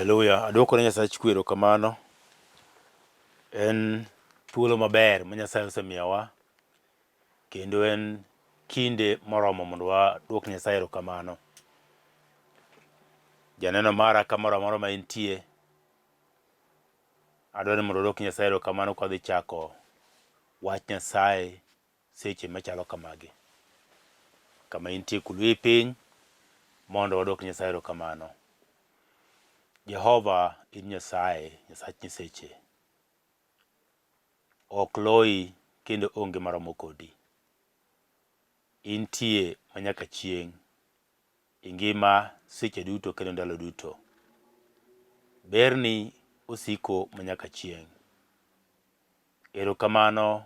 Haleluya. Adwoko ne Nyasaye kwero kamano. En thuolo maber ma Nyasaye osemiyowa. Kendo en kinde moromo mondo wadwok Nyasaye erokamano. Janeno mara kamoro amora ma intie, adwaro ni mondo wadwok Nyasaye erokamano ka wadhi chako wach Nyasaye seche machalo kamagi. Kama intie kulwe piny mondo wadwok Nyasaye erokamano. Jehova in Nyasaye, Nyasach nyiseche. Ok loyi kendo onge maromo kodi. Intie manyaka chieng', ingima seche duto kendo ndalo duto. Berni osiko manyaka chieng'. Erokamano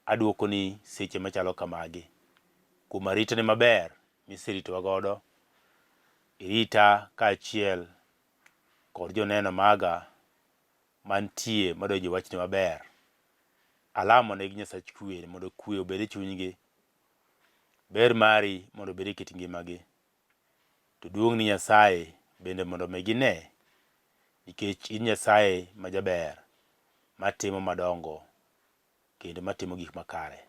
adwokoni seche machalo kamagi. Kuom aritani maber miseritowa godo, irita kaachiel kod joneno maga mantie madonjo e wachni maber. Alamo negi Nyasach kwe mondo kwe obed e chunygi. Ber mari mondo obed e kit ngimagi. To duong' ni Nyasaye bende mondo mi gine, nikech in Nyasaye majaber, matimo madongo kendo matimo gik makare.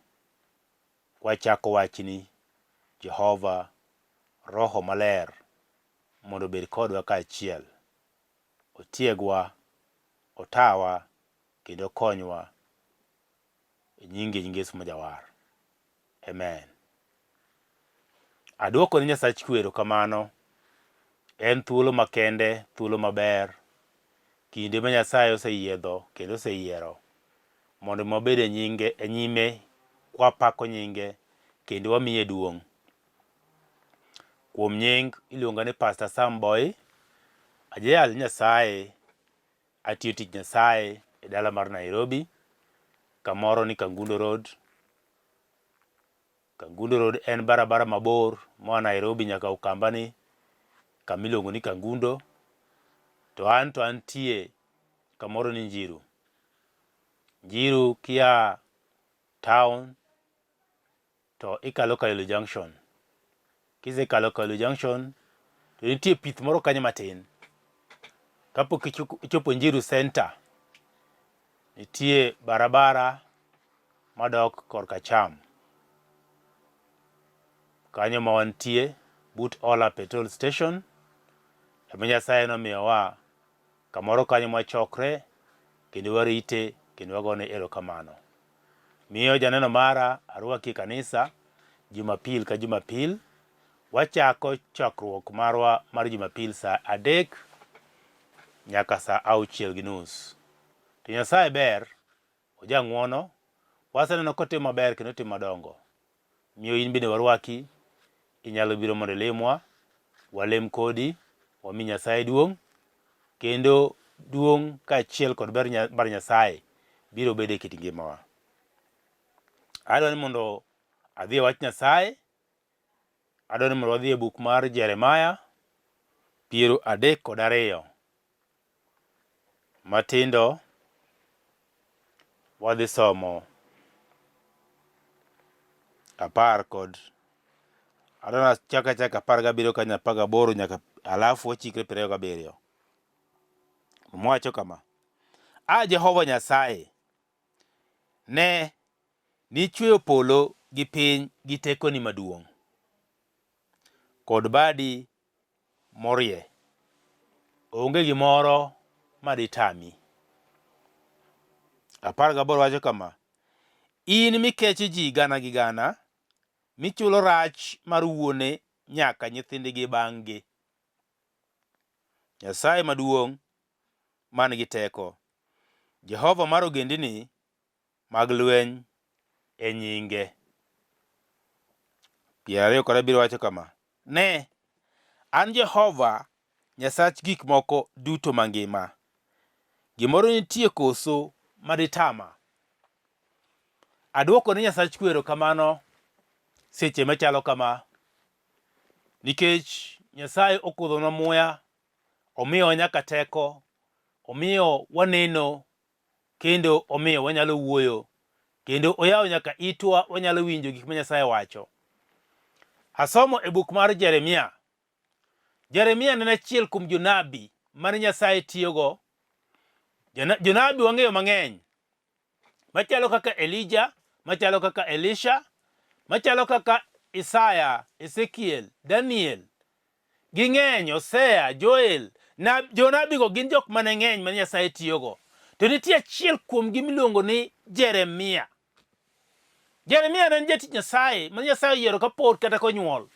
Kwachako wachni, Jehova Roho Maler mondo obed kodwa kaachiel. Otiegwa, otawa kendo okonywa e nying Yesu majawar. Amen. Adwoko ni Nyasach kwe erokamano. En thuolo makende, thuolo maber, kinde ma Nyasaye oseyiedho kendo oseyiero mondo wabed e nyime kwapako nyinge kendo wamiye duong'. Kuom nying iluonga ni Pastor Sam Boyi. Ajayal Nyasaye, atiyo tich Nyasaye e dala mar Nairobi, kamoro ni Kangundo Road. Kangundo Road en barabara mabor moa Nairobi nyaka Ukambani, kamiluongo ni Kangundo. To antie kamoro ni Njiru. Njiru kia town to ikalo Kayolo Junction. Kisekalo Kayolo Junction to nitie pith moro kanyo matin. Kapok ichopo Njiru Center, nitie barabara madok korka cham. Kanyo ma wantie but Ola Petrol Station. Ema Nyasaye nomiyowa kamoro kanyo mwachokre kendo warite kendo wagone erokamano. Miyo janeno mara arwaki e kanisa Jumapil ka Jumapil. Wachako chokruok marwa mar Jumapil sa 3 nyaka sa 6:30. To Nyasaye ber, ojang'wono, waseneno kotimo maber kendo timo madongo. Miyo in bende warwaki, inyalo biro mondo limwa, walem kodi, wami Nyasaye duong', kendo duong' kaachiel kod ber Nyasaye biro bedo e kit ngimawa. Adwa ni mondo adhi e wach Nyasaye. Adwa ni mondo wadhi e buk mar Jeremia 32. Matindo wadhi somo 10 kod adwa chaka 17 ka 18 nyaka alafu wachikre 27. Mwacho kama: Jehova Nyasaye, ne nichweyo polo gi piny gi tekoni maduong', kod badi morie. Onge gimoro maditami. 18 wacho kama: In mikecho ji gana gi gana, michulo rach mar wuone nyaka nyithindgi bang'gi. Nyasaye maduong' man gi teko, Jehova mar ogendini mag lweny e nyinge. 27 wacho kama: Ne, an Jehova Nyasach gik moko duto mangima. Gimoro nitie koso maditama. Adwoko ni Nyasach kwe erokamano seche machalo kama, nikech Nyasaye okudhonwa muya, omiyo nyaka teko, omiyo waneno, kendo omiyo wanyalo wuoyo, kendo oyawo nyaka itwa wanyalo winjo gik ma Nyasaye wacho. Asomo e buk mar Jeremia. Jeremia en achiel kuom jonabi mane Nyasaye tiyogo, jonabi wang'eyo mang'eny, machalo kaka Elijah, machalo kaka Elisha, machalo kaka Isaya, Ezekiel, Daniel, ging'eny, Hosea, Joel, jonabigo gin jok mane ng'eny mane Nyasaye tiyogo. To nitie achiel kuomgi miluongo ni Jeremia. Jeremia ne en jatich Nyasaye mane Nyasaye oyiero kapod kata konyuol.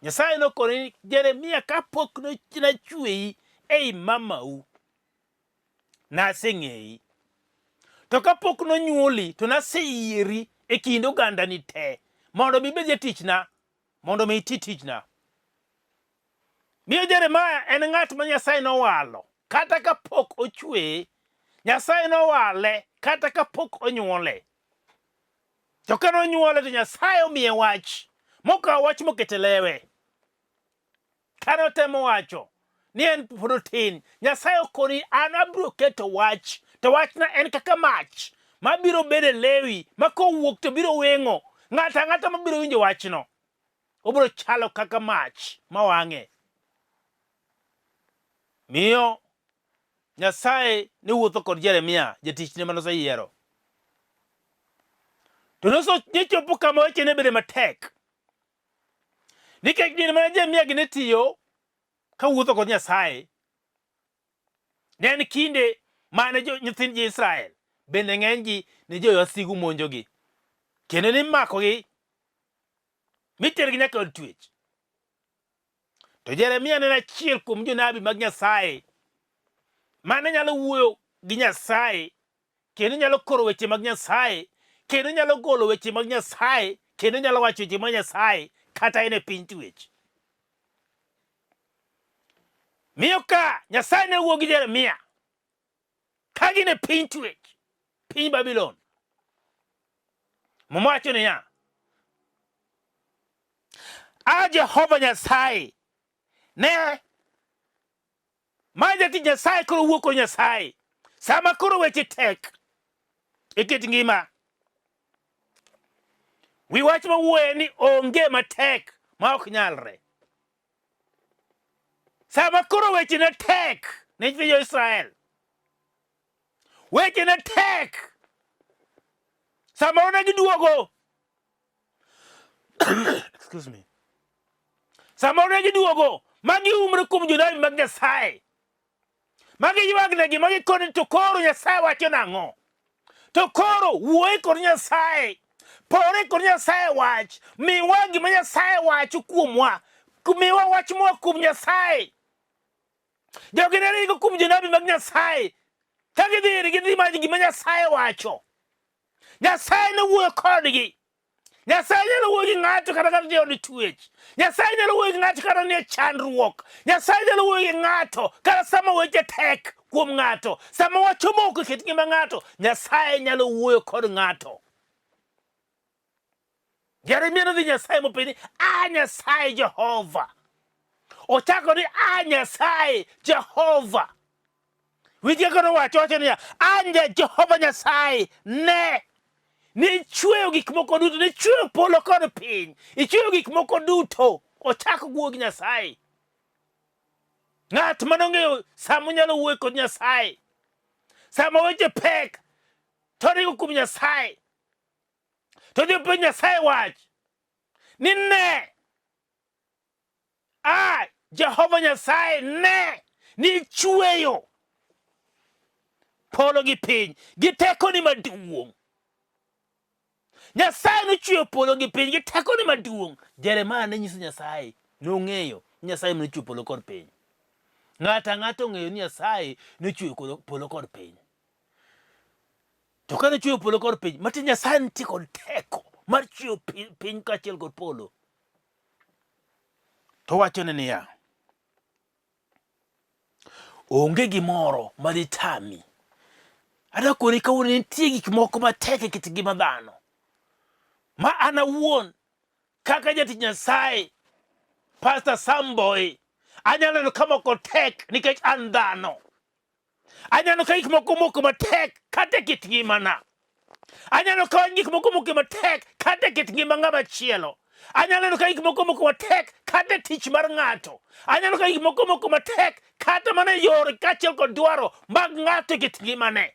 Nyasaye nokone ni Jeremia, kapok nachweyi ei mamau, naseng'eyi. To kapok nonyuoli to naseyieri e kind ogandani te mondo mi ibed jatichna, mondo mi iti tichna. Miyo Jeremia en ng'at ma Nyasaye nowalo kata kapok ochweye. Nyasaye nowale kata kapok onyuole. To ka nonyuole to Nyasaye omiye wach, mokawo wach mokete lewe. Kano temo wacho ni en pod otin, Nyasaye okoni an abiro keto wach, to wachna en kaka mach mabiro bedo e lewi, ma kowuok to biro weng'o ng'ato ang'ata mabiro winjo wachno. Obiro chalo kaka mach mawang'e. Miyo Nyasaye ne wuotho kod Jeremia, jatichne manoseyiero. To nochopo kama wechene bedo matek, nikech din mane Jeremia gi ne tiyo ka wuotho kod Nyasaye ne en kinde mane nyithind Israel bende ng'enygi ne jowasigu monjogi, kendo ni makogi mitergi nyaka od twech. To Jeremia ne en achiel kuom jonabi mag Nyasaye mane nyalo wuoyo gi Nyasaye, kendo nyalo koro weche mag Nyasaye, kendo nyalo golo weche mag Nyasaye, kendo nyalo wacho weche mag Nyasaye kata en e piny twech. Miyo ka Nyasaye ne wuoyo gi Jeremia ka gin e piny twech, piny Babylon, mowacho niya, Jehova Nyasaye ne ma jatich Nyasaye koro wuok kod Nyasaye sama koro weche tek e kit ngima. Wi wach mawuoye ni onge matek ma ok nyalre. Sama koro weche ne tek ne jo Israel, weche ne tek sama ne giduogo excuse me, sama ne giduogo magi umre kuom jonabi mag Nyasaye, magi ywag'negi, magi koni to koro Nyasaye wacho nang'o? To koro wuoye kod Nyasaye, pore kod Nyasaye wach, miwa gima Nyasaye wacho kuomwa, miwa wach moa kuom Nyasaye. Jogi ne ringo kuom jonabi mag Nyasaye ka gidhi manyo gima Nyasaye wacho. Nyasaye ne wuoyo kodgi. Nyasaye nyalo wuoyo gi ng'ato kata ni od twech. Nyasaye nyalo wuoyo gi ng'ato kata ni chandruok. Nyasaye nyalo wuoyo gi ng'ato kata sama weche tek kuom ng'ato, sama wach omoko e kit ngima ng'ato. Nyasaye nyalo wuoyo kod ng'ato. Jeremia nodhi Nyasaye mopeni, Nyasaye Jehova. Ochako ni Nyasaye Jehova. Winje kono wacho niya, Jehova Nyasaye ne ichueyo gik moko duto, ne ichueyo polo kod piny, ichueyo gik moko duto. Ochako wuoyo gi Nyasaye. Ng'at manong'eyo sama nyalo wuoyo kod Nyasaye, sama weche pek to ringo kuom Nyasaye, to dhi penjo Nyasaye wach ni ne Jehova Nyasaye ne ni ichueyo polo gi piny gi tekoni maduong'. Nyasaye nochueyo polo gi piny gi tekoni maduong'. Jeremia ne nyiso Nyasaye, nong'eyo Nyasaye nochueyo polo kod piny. Ng'ato ang'ata ong'eyo ni Nyasaye nochueyo polo kod piny. To ka nochueyo polo kod piny, mati Nyasaye nitie kod teko mar chueyo piny kaachiel kod polo. To wachone niya, onge gimoro madhi tami. Adakoni kawuono nitie gik moko matek e kit ngima dhano ma an awuon kaka jatich Nyasaye, Pastor Boyi, anyalo neno ka moko tek nikech an dhano. Anyalo ka gik moko moko matek kata e kit ngimana. Anyalo ka gik moko moko matek kata e kit ngima ng'ama chielo. Anyalo neno ka gik moko matek kata tich mar ng'ato. Anyalo ka gik moko matek kata mana yore kaachiel kod dwaro mag ng'ato kit ngimane.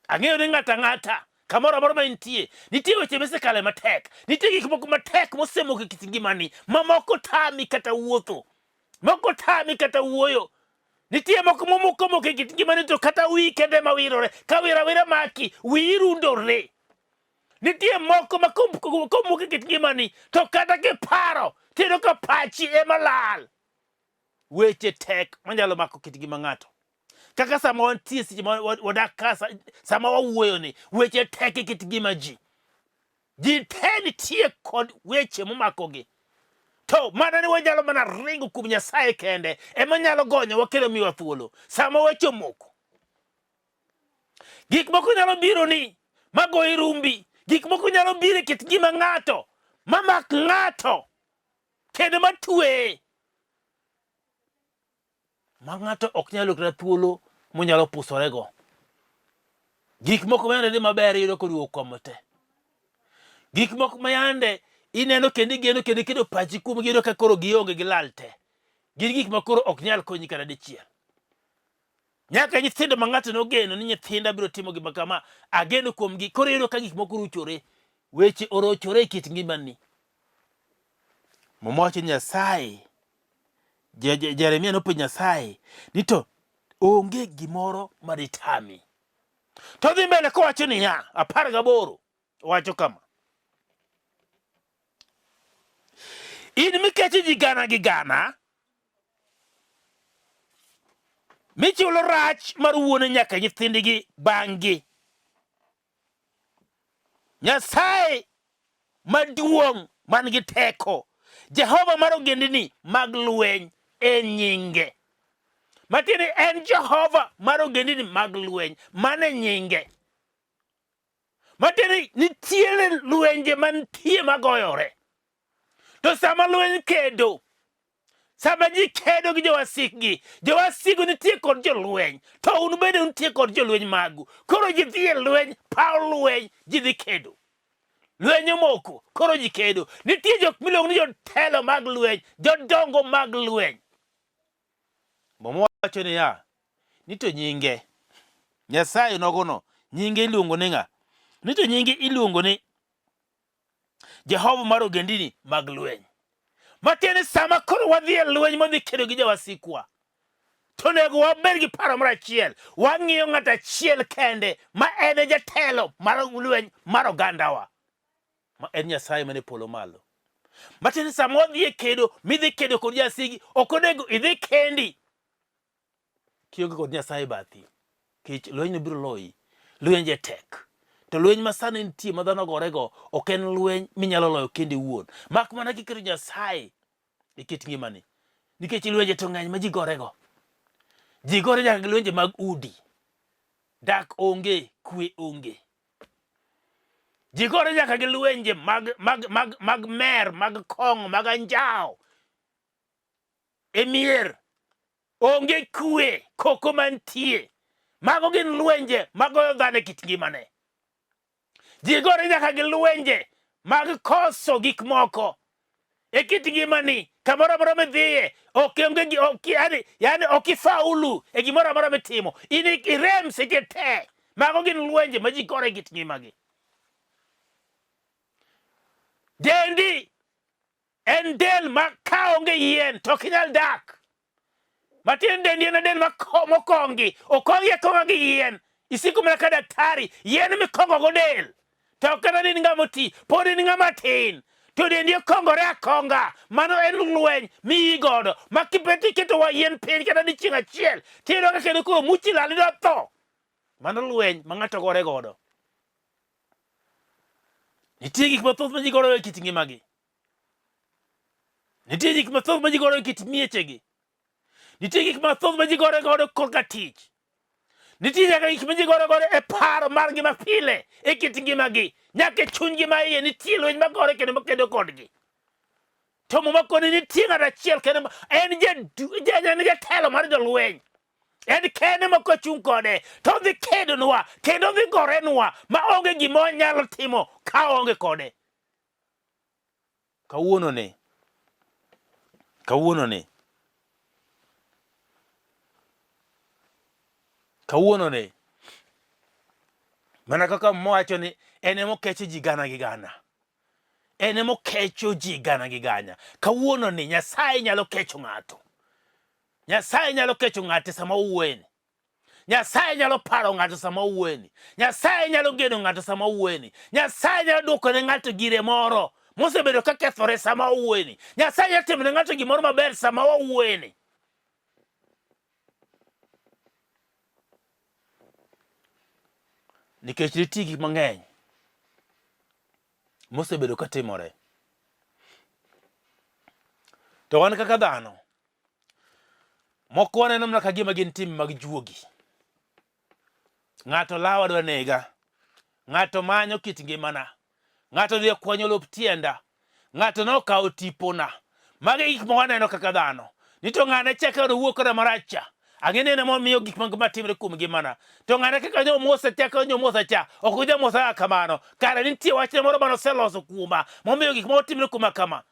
Ang'eyo ni ng'ata kamoro amora ma nitie weche misekale matek. Nitie gik moko matek mosemoko kit ngimani. Mamoko tami kata wuotho. Moko tami kata wuoyo. Nitie moko momoko kit ngimani to kata wi kende mawirore. Ka wira maki, wi rundore. Nitie moko makomoko kit ngimani to kata kiparo tino ka pachi ema lal. Weche tek manyalo mako kit ngima ng'ato. Kaka sama wantie seche wadak ka sama wawuoyo ni weche tek kit ngima ji. Ji te nitie kod weche momakogi. To mana ni wanyalo mana ringo kuom Nyasaye kende ema nyalo gonyo wakelo miwa thuolo. Sama weche moko. Gik moko nyalo biro ni magoyi rumbi. Gik moko nyalo biro kit ngima ng'ato. Mamak ng'ato. Kendo matwe. Ma ng'ato ok nyalo kata thuolo monyalo pusorego. Gik moko mayande ni maber yudo koduogo komo te. Gik moko mayande ineno kendo igeno kendo pachi kuom gino ka koro gionge gilal te. Gin gik ma koro ok nyal konyi kata dichiel. Nyaka nyithindo ma ng'ato nogeno ni nyithinda biro timo gima kama, ageno kuomgi. Koro yudo ka gik moko ruchore. Weche orochore kit ngimani. Momoche Nyasaye. Jeremia nopenjo Nyasaye ni to onge gimoro maditami. To dhi mbele kowacho niya 18 wacho kama. In mikecho ji gana gi gana, michulo rach mar wuone nyaka nyithindgi bang'gi. Nyasaye maduong' man gi teko, Jehova mar ogendini mag lweny en nyinge. Matiende en Jehova mar ogendini mag lweny, mane nyinge. Matiende nitiere lwenje mantie magoyore. To sama lweny kedo, sama ji kedo gi jowasikgi, jowasigu nitie kod jolweny, to un bende nitie kod jolweny magu. Koro ji dhi e lweny, paw lweny, ji dhi kedo. Lweny moko, koro ji kedo. Nitie jok miluongo ni jotelo mag lweny, jodongo mag lweny. Momo wacho niya, ni to nyinge, Nyasaye nogono, nyinge iluongo ni ng'a? Ni to nyinge iluongo ni Jehova mar ogendini mag lweny. Matiende sama koro wadhi e lweny modhi kedo gi jowasikwa, to nego wabed gi paro mar achiel. Wang'iyo ng'ato achiel kende ma en jatelo mar lweny mar ogandawa, ma en Nyasaye mane polo malo. Matiende sama wadhi e kedo, midhi kedo kod jasigi, ok onego idhi kendi kionge kod Nyasaye bathi. Kech lweny no biro loyi. Lwenje tek. To lweny ma sani nitie ma dhano gorego ok en lweny minyalo loyo kendi wuon. Mak mana kiketo Nyasaye e kit ngimani. Nikech lwenje to ng'eny ma ji gorego. Ji gore nyaka gi lwenje mag udi. Dak onge, kwe onge. Ji gore nyaka gi lwenje mag mer, mag kong'o, mag anjao. E mier onge kwe, koko mantie. Mago gin lwenje magoyo dhano e kit ngimane. Ji gore nyaka gi lwenje mag koso gik moko e kit ngimani. Kamoro amora midhiye, yani ok ifaulu e gimoro amora mitimo. Irem seche te. Mago gin lwenje ma ji gore e kit ngimagi. Dendi en del ma ka onge yien to ok inyal dak. Matiende dendi en del mokongi. Okongi akonga gi yien. Isiko mana ka daktari. Yien mikongo go del. To kata ni ng'ama oti, pod ni ng'ama tin. To dendi okongore akonga. Mano en lweny miyi godo. Ma kipeti keto wa yien piny kata ni chieng' achiel. Tiyudo ka kendo koro muchi lal idwa tho. Mano lweny ma ng'ato gore godo. Nitie gik mathoth ma ji gore e kit ngimagi. Nitie gik mathoth ma ji gore e kit miechegi. Nitie gik mathoth ma ji gore godo korka tich. Nitie nyaka gik ma ji gore godo e paro margi mapile e kit ngimagi. Nyaka chunygi ma iye nitie lweny magore kendo makedo kodgi. To makoni nitie ng'at achiel kendo en jatelo mar jolweny. En kende ma kochung' kode to dhi kedonwa kendo dhi gorenwa ma onge gima nyalo timo ka onge kode. Kawuono ni mana kaka mwacho ni en emo kecho ji gana gi gana. En emo kecho ji gana gi gana. Kawuono ni Nyasaye nyalo kecho ng'ato. Nyasaye nyalo kecho ng'ato sama uweni. Nyasaye nyalo paro ng'ato sama uweni. Nyasaye nyalo geno ng'ato sama uweni. Nyasaye nyalo duoko ne ng'ato gire moro mosebedo ka kethore sama uweni. Nyasaye nyalo timo ne ng'ato gimoro maber sama uweni. Nikech nitie gik mang'eny mosebedo ka timore. To wan kaka dhano, moko waneno mana ka gima gin tim mag juogi. Ng'ato lawa dwa nega. Ng'ato manyo kit ngimana. Ng'ato dhi kwanyo lop tienda. Ng'ato nokawo tipona. Magi gik ma waneno kaka dhano. Ni to ng'ane cheka wuok koda maracha. Ang'ene ne momiyo gik matimre kuom ngimana. To ng'ane kaka nyomosa chaka nyomosa cha. Ok ujamosa kamano. Kare nitie wachne moro manoseloso kuoma. Momiyo gik motimre kuoma kama.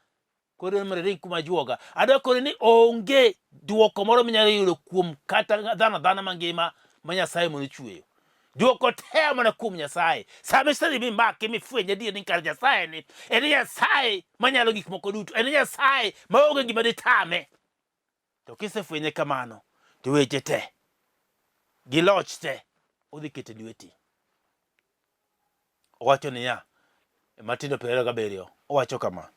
Koro mre ring kuma juoga. Adwa kore ni onge duoko moro minyalo yudo kuom kata dhano mangima ma Nyasaye monichueyo. Duoko te mana kuom Nyasaye. Sami sadi mi make mi fwenye adier ni kar Nyasaye ni. En Nyasaye manyalo gik moko duto. En Nyasaye maonge gima ditame. To kisefwenye kamano, to weche te gi loch te udhi kete lweti. Owacho niya, Matindo 27 owacho kama.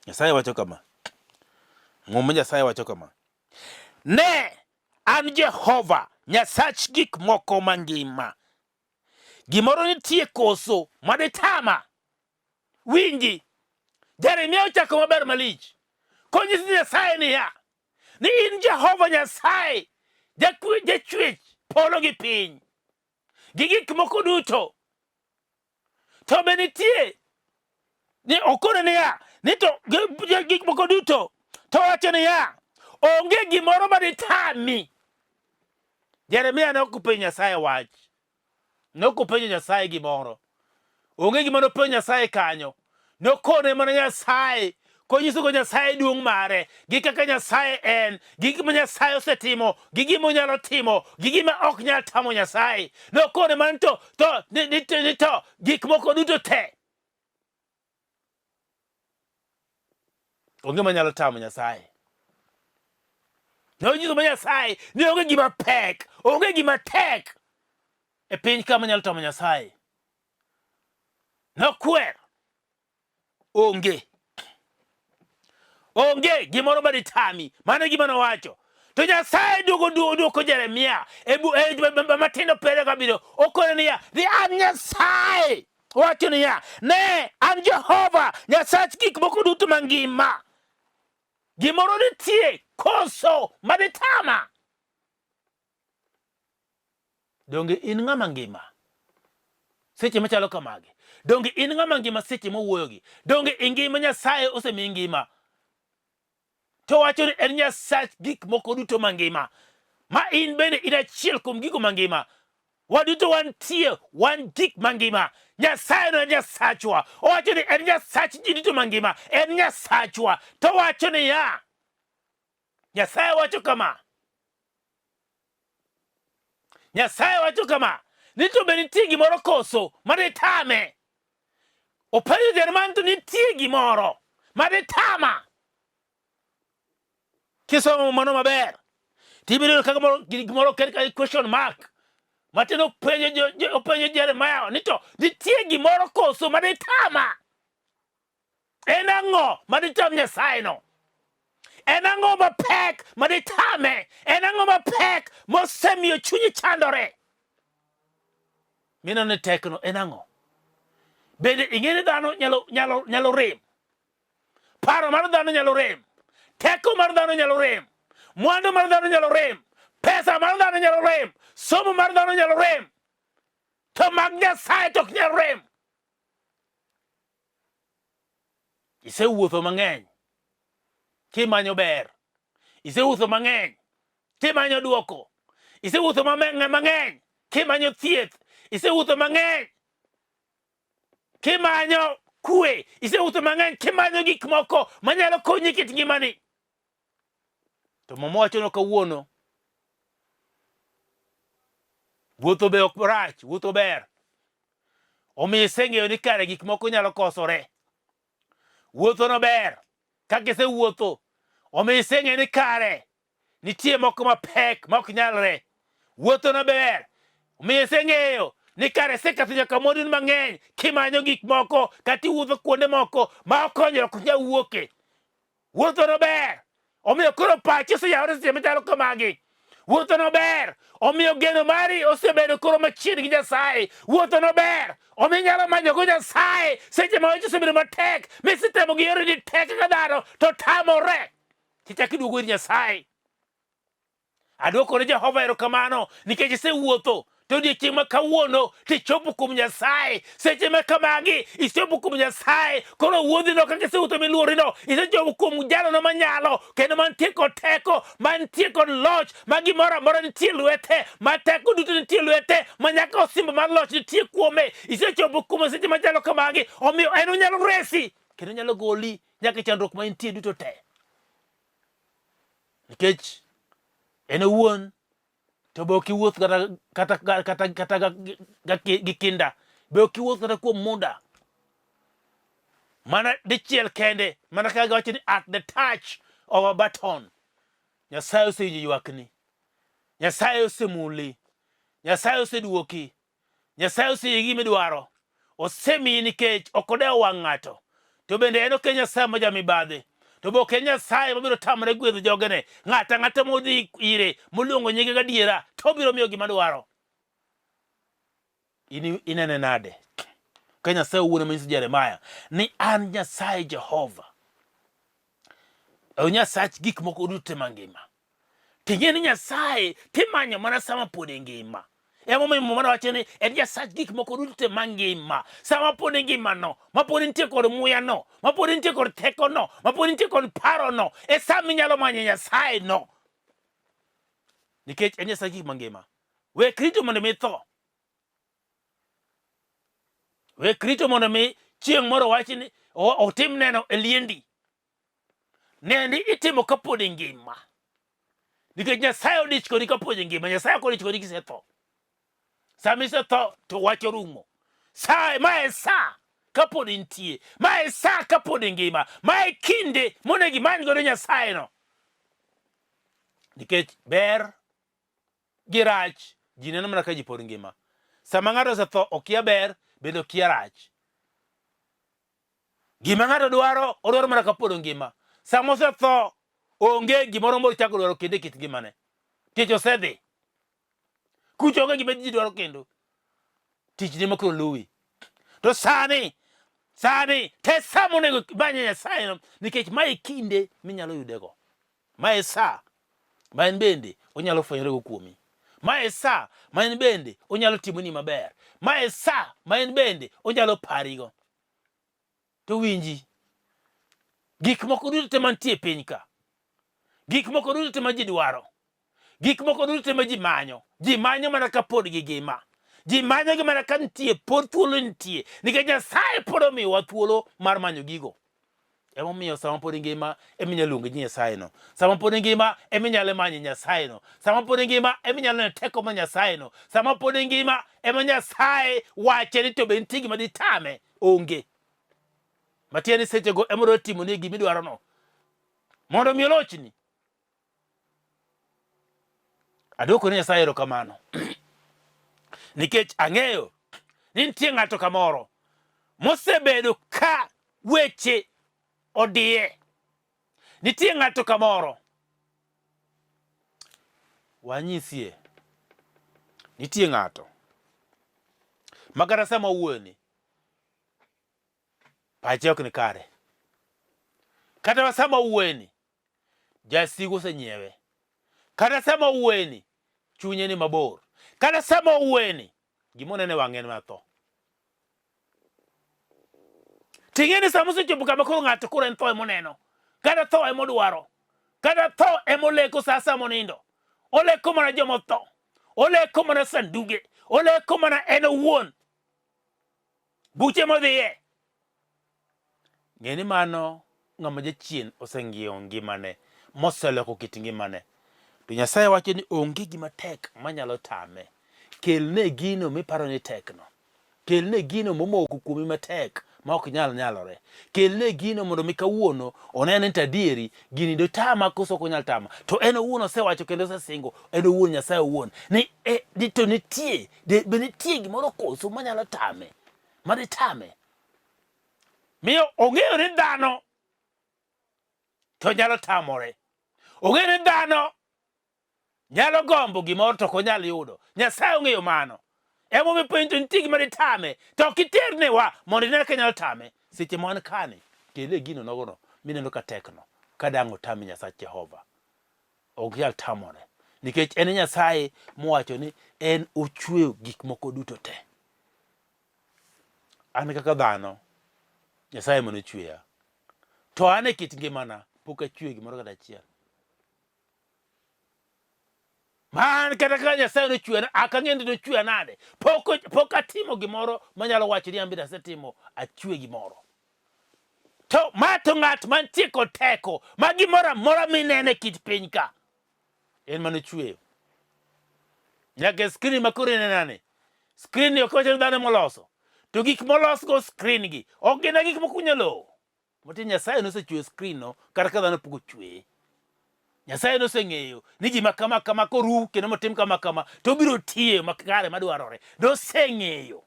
Nyasaye wacho kama. Ng'uma Nyasaye wacho kama. Ne an Jehova Nyasach gik moko mangima. Gimoro nitie koso maditama. Winji. Jeremia ochako maber malich. Konyisi Nyasaye niya. Ni in Jehova Nyasaye. Jachwech polo gi piny. Gi gik moko duto. To be nitie. Ni okone niya. Ni to gik moko duto. To wacho niya. Onge gimoro maditami. Jeremia nokupenjo Nyasaye wach. Nokupenjo Nyasaye gimoro. Onge gima nopenjo Nyasaye kanyo. Nokone mana Nyasaye. Konyiso go Nyasaye duong' mare. Gi kaka Nyasaye en. Gi gima Nyasaye osetimo. Gi gima onyalo timo. Gi gima ok nyal tamo Nyasaye. Nokone mana to gik moko duto te. Onge manyalo tamo Nyasaye. Nonyiso ma Nyasaye ni onge gima pek. Onge gima tek. E piny kama nyalo tamo Nyasaye. Nokwer. Onge. Onge gimoro maditami. Mano gima nowacho. To Nyasaye duoko Jeremia. Matindo 27. Okone niya. Ni an Nyasaye. Wacho niya. Ne an Jehova Nyasach gik moko duto mangima. Gimoro nitie koso maditama. Donge in ng'ama ngima? Seche machalo kamagi. Donge in ng'ama ngima seche mowuoyogi? Donge ingima Nyasaye osemi ngima? To wacho ni en Nyasach gik moko duto mangima. Ma in bende in achiel kuom gigo mangima. Waduto wantie wan gik mangima. Nyasaye no Nyasachwa. Owacho ni en Nyasach ji duto mangima. En Nyasachwa. To wacho ni ya. Nyasaye wacho kama. Nyasaye wacho kama. Nito be nitie gimoro koso maditame. Openjo Jeremia to nitie gimoro maditama. Kisomo mano maber. Tibiro kaka gimoro ker question mark. Matindo openjo Jeremia nito nitie gimoro koso maditama. En ang'o maditam Nyasaye no? En ang'o mapek maditame? En ang'o mapek mosemiyo chunyi chandore? Mina ne tekno en ang'o? Bende ing'eni dhano nyalo rem. Paro mar dhano nyalo rem. Teko mar dhano nyalo rem. Mwandu mar dhano nyalo rem. Pesa mar dhano nyalo rem. Somo mar dhano nyalo rem. To mag Nyasaye tok nyalo rem. Isewuotho mang'eny kimanyo ber. Isewuotho mang'eny timanyo duoko. Isewuotho mang'eny kimanyo thieth. Isewuotho mang'eny kimanyo kwe. Isewuotho mang'eny kimanyo gik moko manyalo konyi kit ngimani. To mama wacho no kawuono, wuotho be ok rach, wuotho ber. Omiyo iseng'eyo ni kare gik moko nyalo kosore. Wuotho no ber. Kaka isewuotho, omiyo iseng'eyo ni kare nitie moko mapek ma ok nyalre. Wuotho no ber. Omiyo iseng'eyo ni kare iseketho nyaka mwandu mang'eny kimanyo gik moko kata iwuotho kuonde moko ma okonyruok ok nyal wuoke. Wuotho no ber. Omiyo koro pachi oseyawore seche machalo kamagi. Wuotho no ber. Omiyo geno mari osebedo koro machiegni gi Nyasaye. Wuotho no ber. Omiyo inyalo manyo go Nyasaye seche ma weche osebedo matek. Misetemo gi yore ni tek kaka dhano to tamore. Tichako iduogo ir Nyasaye. Aduoko ne Jehova erokamano nikech isewuotho. To odiechieng' ma kawuono tichopo kuom Nyasaye. Seche ma kamagi ichopo kuom Nyasaye. Koro wuodhino kaka isewuotho miluorino, isechopo kuom Jalno manyalo kendo mantie kod teko, mantie kod loch, ma gimoro amora nitie lwete, ma teko duto nitie lwete, ma nyaka osimbo mar loch nitie kuome. Isechopo kuom seche machalo kamagi, omiyo en onyalo resi kendo onyalo goli nyaka chandruok ma intie duto te. Nikech en owuon to be ok iwuoth kata gi kinda. Be ok iwuoth kata kuom muda. Mana dichiel kende, mana kaka wacho ni at the touch of a button. Nyasaye osewinjo ywakni. Nyasaye osemuli. Nyasaye oseduoki. Nyasaye oseyie gima idwaro. Osemiyi nikech ok odewo wang' ng'ato. To bende en ok Nyasaye ma jamibadhi. To be ok en Nyasaye mabiro tamore gwedho jogene. Ng'ata modhi ire moluongo nyinge gadiera to biro miyo gima dwaro. Inene nade? Ka Nyasaye owuon manyiso Jeremia ni an Nyasaye Jehova. Nyasach gik moko duto mangima. Ting'e ni Nyasaye timanyo mana sama pod e ngima. Emomiyo mana wacho ni en Nyasach gik moko duto mangima. Sama pod e ngima no, ma pod nitie kod muya no, ma pod nitie kod teko no, ma pod nitie kod paro no, e sama inyalo manyo Nyasaye no. Nikech en Nyasach gik mangima. We krito mondo mi tho. We krito mondo mi chieng' moro wachi ni otim neno e liendi. Nendi itimo kapod e ngima. Nikech Nyasaye odich kodi kapod e ngima. Nyasaye ok odich kodi kisetho. Sama isetho to wacho rumo. Mae sa kapod intie. Mae sa kapod e ngima. Mae kinde monegi many godo Nyasaye no. Nikech ber gi rach ji neno mana ka ji pod ngima. Sama ng'ato osetho okia ber bende okia rach. Gima ng'ato dwaro odwaro mana kapod ngima. Sama osetho onge gimoro moro chako dwaro kendo kit ngimane. Tich osedhi. Kuchoke gima ji dwaro kendo. Tich ne makro luwi. To sani te samo nego banye Nyasaye no. Nikech mae kinde minyalo yudego. Mae sa ma en bende onyalo fwenyorego kuomi. Mae sa ma en bende onyalo timoni maber. Mae sa ma en bende onyalo parigo. To winji. Gik moko duto mantie piny ka. Gik moko duto ma ji dwaro. Gik moko duto ma ji manyo. Ji manyo mana kapod gi ngima. Ji manyo gi mana ka nitie pod thuolo nitie. Nikech Nyasaye pod omiyowa thuolo mar manyo gigo. Emomiyo sama pod ngima eminyalo luongo ji Nyasaye no. Sama pod ngima eminyalo manyo Nyasaye no. Sama pod ngima eminyalo neno teko ma Nyasaye no. Sama pod ngima ema Nyasaye wache ni to be nitie gima ditame onge. Matieni sechego emoro timo ni gima idwaro no. Mondo mi olochni. Adwoko ni Nyasaye erokamano. Nikech ang'eyo ni nitie ng'ato kamoro mosebedo ka weche odie. Nitie ng'ato kamoro. Wanyisie. Nitie ng'ato makata sama wuoni pache ok ni kare. Kata sama wuoni jasigu osenyiewe. Kata sama wuoni chunye ni mabor. Kata sama wuoni gimonene wang'en matho. Ting'eni sama osechopo kama koro ng'ato koro en tho emoneno. Kata tho emodwaro. Kata tho emoleko sa monindo. oleko mana joma otho, oleko mana sanduge, oleko mana en owuon buche modhiye. Ng'eni mano ng'ama jachien oseng'iyo ngimane moseloko kit ngimane. To Nyasaye wacho ni onge gima tek manyalo tame. Kelne gino miparo ni tekno. Kelne gino momoko kuomi matek ma ok nyal nyalore. Kelne gino mondo mi kawuono onene ni tadieri gini do tama koso ok onyal tama. To en owuon osewacho kendo osesingo, en owuon Nyasaye owuon ni to nitie be nitie gimoro koso manyalo tame. Madi tame. Miyo ong'eyo ni dhano to nyalo tamore. Ong'eyo ni dhano nyalo gombo gimoro to ok onyal yudo. Nyasaye ong'eyo mano. Emo mi penjo nitie gima ditame to kiterne wa mondo ine ka nyalo tame. Seche mon kane kele gino nogono mineno ka tekno ka dang' otame Nyasaye Jehova. Ok nyal tamore. Nikech en Nyasaye mowacho ni en ochueyo gik moko duto te. An kaka dhano Nyasaye mane chweya. To an e kit ngimana pok achweyo gimoro kata achiel. Man kata ka Nyasaye nochweya akang'e ni nochweya nade. Pok atimo gimoro manyalo wacho ni an bende asetimo achwe gimoro. To mato ng'at mantie kod teko ma gimoro amora minene kit piny ka en mane chweyo. Nyaka skrin makoro inenani. Skrin ni ok wacho ni dhano moloso. To gik molos go skrin gi ok gin gik mokunyo lowo. Motin Nyasaye nosechweyo skrin no kata ka dhano pok ochweye. Nyasaye noseng'eyo ni gima kama kama koru kendo motim kama kama to biro tiyo makare madwarore. Noseng'eyo.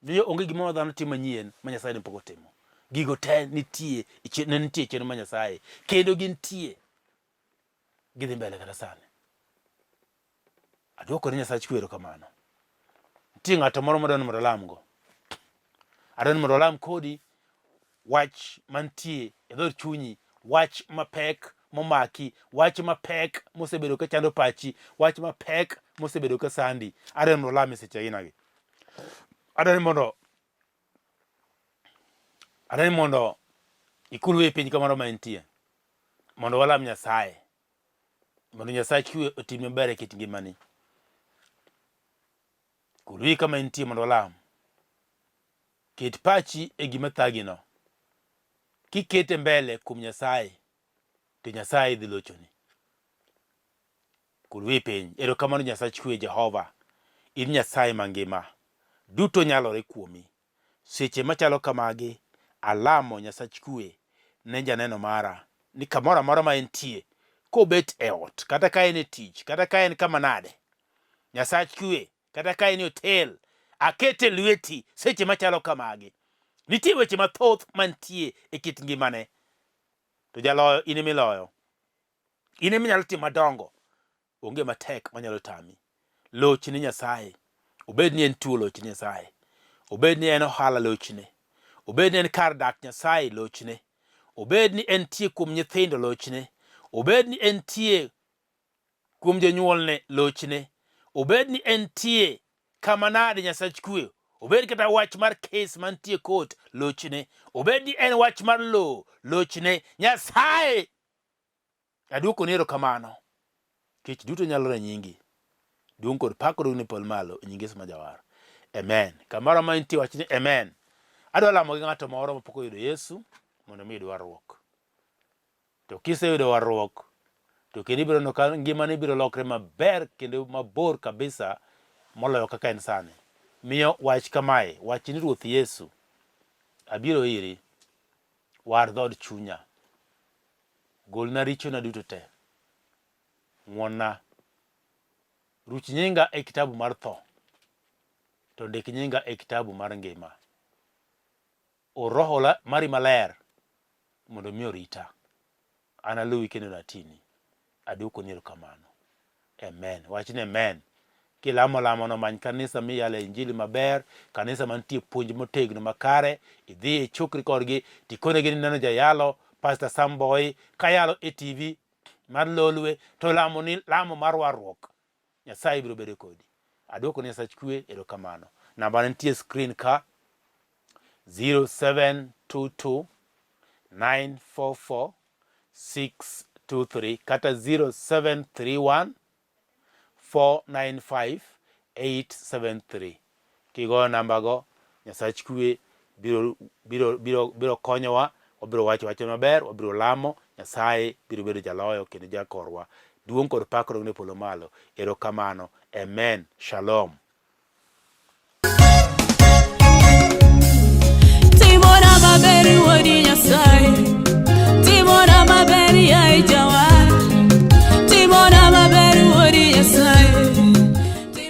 Miyo onge gima dhano timo manyien ma Nyasaye ne pok otimo. Gigo te nitie chenro ma Nyasaye kendo gintie gidhi mbele kata sani. Aduoko ni Nyasaye chwero kamano. Nitie ng'ato moro madwani mondo olamgo. Adwani mondo olam kodi wach mantie e dhod chunyi, wach mapek momaki, wach mapek mosebedo ka chando pachi, wach mapek mosebedo ka sandi. Adwani mondo olam e seche ainagi. Adwani mondo ikulwe piny kamoro ma entie. Mondo walam Nyasaye. Mondo Nyasaye chwe otim maber e kit ngimani. Kulwi kama entie mondo walam. Ket pachi e gima thagino. Kikete mbele kuom Nyasaye, to Nyasaye dhi lochoni. Kulwi piny. Erokamano Nyasaye chwe Jehova. In Nyasaye mangima. Duto nyalore kuomi. Seche machalo kamagi, alamo Nyasaye chwe ne janeno mara. Ni kamoro amora ma entie, kobet e ot, kata ka en e tich, kata ka en kama nade. Nyasaye chwe, kata ka en e hotel, akete lweti seche machalo kamagi. Nitie weche mathoth mantie e kit ngimane. To jaloyo in miloyo. In minyalo timo madongo. Onge matek manyalo tami. Lochni Nyasaye. Obed ni en tuo lochni Nyasaye. Obed ni en ohala lochne. Obed ni en kar dak Nyasaye lochne. Obed ni en tie kuom nyithindo lochne. Obed ni en tie kuom jonyuolne lochne. Obed ni en tie kama nade Nyasaye chwe. Obed kata wach mar kes mantie court lochne. Obed ni en wach mar lo lochne. Nyasaye aduoko ni erokamano. Kech duto nyalore nyingi. Duong' kod pak kod ni pol malo e nying Yesu majawar. Amen. Kamoro ma intie wach ni amen. Adwa lamo gi ng'ato moro mapok oyudo Yesu mondo mi oyud warruok. To kiseyudo warruok to kendo ibiro neno ka ngimani biro lokre maber kendo mabor kabisa moloyo kaka en sani. Miyo wach kamae, wach ni Ruoth Yesu abiro iri, war dhod chunya, golna richona duto te, ng'wonna, ruch nyinga e kitabu mar tho, to ndik nyinga e kitabu mar ngima. O Roho mari maler mondo mi orita. An aluwi kendo natini. Aduoko ni erokamano. Amen. Wach ni amen. Kilamo no many kanisa miyale injili maber, kanisa mantie puonj motegno makare, idhi ichokri kodgi, tikonegi ni neno jayalo, Pastor Sam Boyi, kayalo e TV mar Lolwe, to lamo mar warruok. Nyasaye biro bedo kodi. Aduoko ni Nyasaye chwe erokamano. Namba nitie screen ka 0722 944 6 23 kata 0731 495 873. Kigoyo namba go, Nyasach kwe biro konyowa, wabiro wacho maber, wabiro lamo, Nyasaye biro bedo jaloyo kendo jakorwa. Duong' kod pak ne polo malo. Erokamano. Amen. Shalom. Timona maber